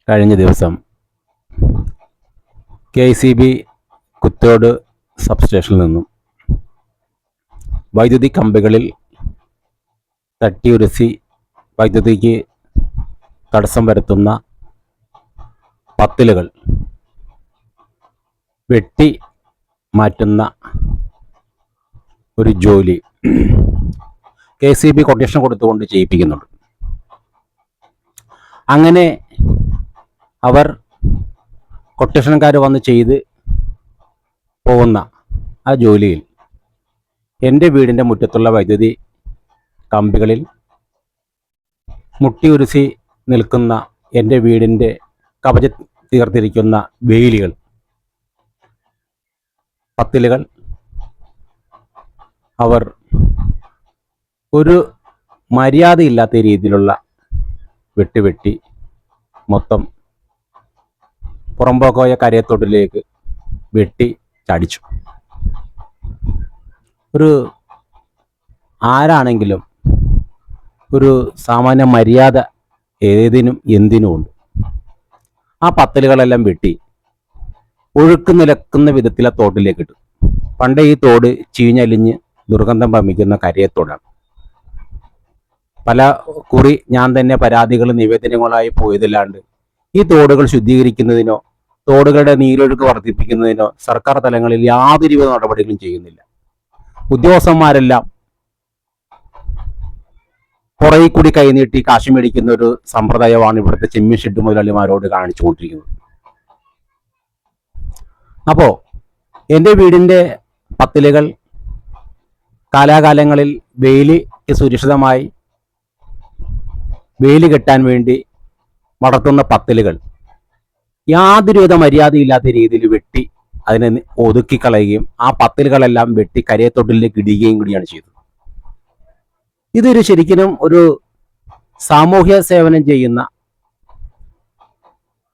കഴിഞ്ഞ ദിവസം KCB കുത്തോട് സബ്സ്റ്റേഷനിൽ നിന്നും വൈദ്യുതി കമ്പികളിൽ തട്ടിയുരസി വൈദ്യുതിക്ക് തടസ്സം വരുത്തുന്ന പത്തിലുകൾ വെട്ടി മാറ്റുന്ന ഒരു ജോലി KCB കൊട്ടേഷൻ കൊടുത്തുകൊണ്ട് ചെയ്യിപ്പിക്കുന്നുണ്ട്. അങ്ങനെ അവർ കൊട്ടേഷൻകാർ വന്ന് ചെയ്ത് പോകുന്ന ആ ജോലിയിൽ എൻ്റെ വീടിൻ്റെ മുറ്റത്തുള്ള വൈദ്യുതി കമ്പികളിൽ മുട്ടിയുരുസി നിൽക്കുന്ന എൻ്റെ വീടിൻ്റെ കവച തീർത്തിരിക്കുന്ന വേലികൾ പത്തിലുകൾ അവർ ഒരു മര്യാദയില്ലാത്ത രീതിയിലുള്ള വെട്ടി മൊത്തം പുറമ്പോക്കോയ കരയത്തോട്ടിലേക്ക് വെട്ടി ചാടിച്ചു. ഒരു ആരാണെങ്കിലും ഒരു സാമാന്യ മര്യാദ ഏതിനും എന്തിനും ഉണ്ട്. ആ പത്തലുകളെല്ലാം വെട്ടി ഒഴുക്ക് നിലക്കുന്ന വിധത്തിലെ തോട്ടിലേക്ക് ഇട്ടു. പണ്ട് ഈ തോട് ചീഞ്ഞലിഞ്ഞ് ദുർഗന്ധം വമിക്കുന്ന കരയത്തോടാണ്. പല കുറി ഞാൻ തന്നെ പരാതികൾ നിവേദനങ്ങളായി പോയതില്ലാണ്ട് ഈ തോടുകൾ ശുദ്ധീകരിക്കുന്നതിനോ തോടുകളുടെ നീരൊഴുക്ക് വർദ്ധിപ്പിക്കുന്നതിനോ സർക്കാർ തലങ്ങളിൽ യാതൊരുവിധ നടപടികളും ചെയ്യുന്നില്ല. ഉദ്യോഗസ്ഥന്മാരെല്ലാം പുറകിൽ കൂടി കൈനീട്ടി കാശ് മേടിക്കുന്ന ഒരു സമ്പ്രദായമാണ് ഇവിടുത്തെ ചെമ്മീൻ ഷെഡ് മുതലാളിമാരോട് കാണിച്ചുകൊണ്ടിരിക്കുന്നത്. അപ്പോൾ എൻ്റെ വീടിൻ്റെ പത്തിലുകൾ കാലാകാലങ്ങളിൽ വേലിക്ക് സുരക്ഷിതമായി വേലി കെട്ടാൻ വേണ്ടി വളർത്തുന്ന പത്തിലുകൾ യാതൊരുവിധ മര്യാദയില്ലാത്ത രീതിയിൽ വെട്ടി അതിനെ ഒതുക്കിക്കളയുകയും ആ പത്തിലുകളെല്ലാം വെട്ടി കരയത്തൊട്ടിലേക്ക് ഇടുകയും കൂടിയാണ് ചെയ്തത്. ഇതൊരു ശരിക്കും ഒരു സാമൂഹ്യ സേവനം ചെയ്യുന്ന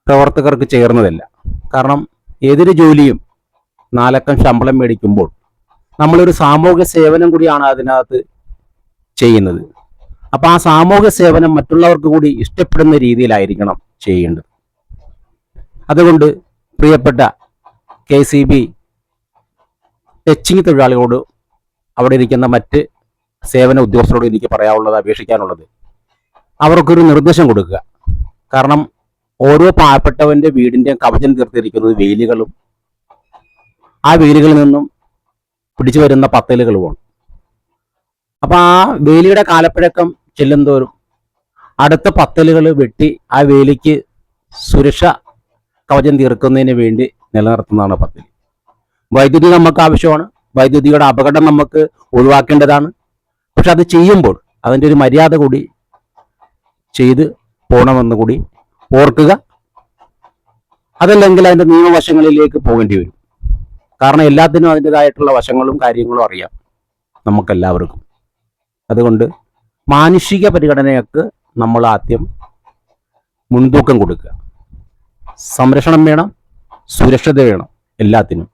പ്രവർത്തകർക്ക് ചേർന്നതല്ല. കാരണം ഏതൊരു ജോലിയും നാലക്കം ശമ്പളം മേടിക്കുമ്പോൾ നമ്മളൊരു സാമൂഹ്യ സേവനം കൂടിയാണ് അതിനകത്ത് ചെയ്യുന്നത്. അപ്പം ആ സാമൂഹ്യ സേവനം മറ്റുള്ളവർക്ക് കൂടി ഇഷ്ടപ്പെടുന്ന രീതിയിലായിരിക്കണം ചെയ്യേണ്ടത്. അതുകൊണ്ട് പ്രിയപ്പെട്ട KCB ടച്ചിങ് തൊഴിലാളികളോട് അവിടെ ഇരിക്കുന്ന മറ്റ് സേവന ഉദ്യോഗസ്ഥരോട് എനിക്ക് പറയാനുള്ളത്, അപേക്ഷിക്കാനുള്ളത്, അവർക്കൊരു നിർദ്ദേശം കൊടുക്കുക. കാരണം ഓരോ പാവപ്പെട്ടവൻ്റെ വീടിൻ്റെ കവചം തീർത്തിരിക്കുന്നത് വേലികളും ആ വേലികളിൽ നിന്നും പിടിച്ചു വരുന്ന പത്തലുകളുമാണ്. അപ്പം ആ വേലിയുടെ കാലപ്പഴക്കം ചെല്ലുന്തോറും അടുത്ത പത്തലുകൾ വെട്ടി ആ വേലിക്ക് സുരക്ഷ കവചം തീർക്കുന്നതിന് വേണ്ടി നിലനിർത്തുന്നതാണ് പത്തല്. വൈദ്യുതി നമുക്ക് ആവശ്യമാണ്, വൈദ്യുതിയുടെ അപകടം നമുക്ക് ഒഴിവാക്കേണ്ടതാണ്. പക്ഷെ അത് ചെയ്യുമ്പോൾ അതിൻ്റെ ഒരു മര്യാദ കൂടി ചെയ്ത് പോകണമെന്ന് കൂടി ഓർക്കുക. അതല്ലെങ്കിൽ അതിൻ്റെ നിയമവശങ്ങളിലേക്ക് പോകേണ്ടി വരും. കാരണം എല്ലാത്തിനും അതിൻ്റെതായിട്ടുള്ള വശങ്ങളും കാര്യങ്ങളും അറിയാം നമുക്കെല്ലാവർക്കും. അതുകൊണ്ട് മാനുഷിക പരിഗണനയ്ക്ക് നമ്മൾ ആദ്യം മുൻതൂക്കം കൊടുക്കുക. സംരക്ഷണം വേണം, സുരക്ഷത വേണം എല്ലാത്തിനും.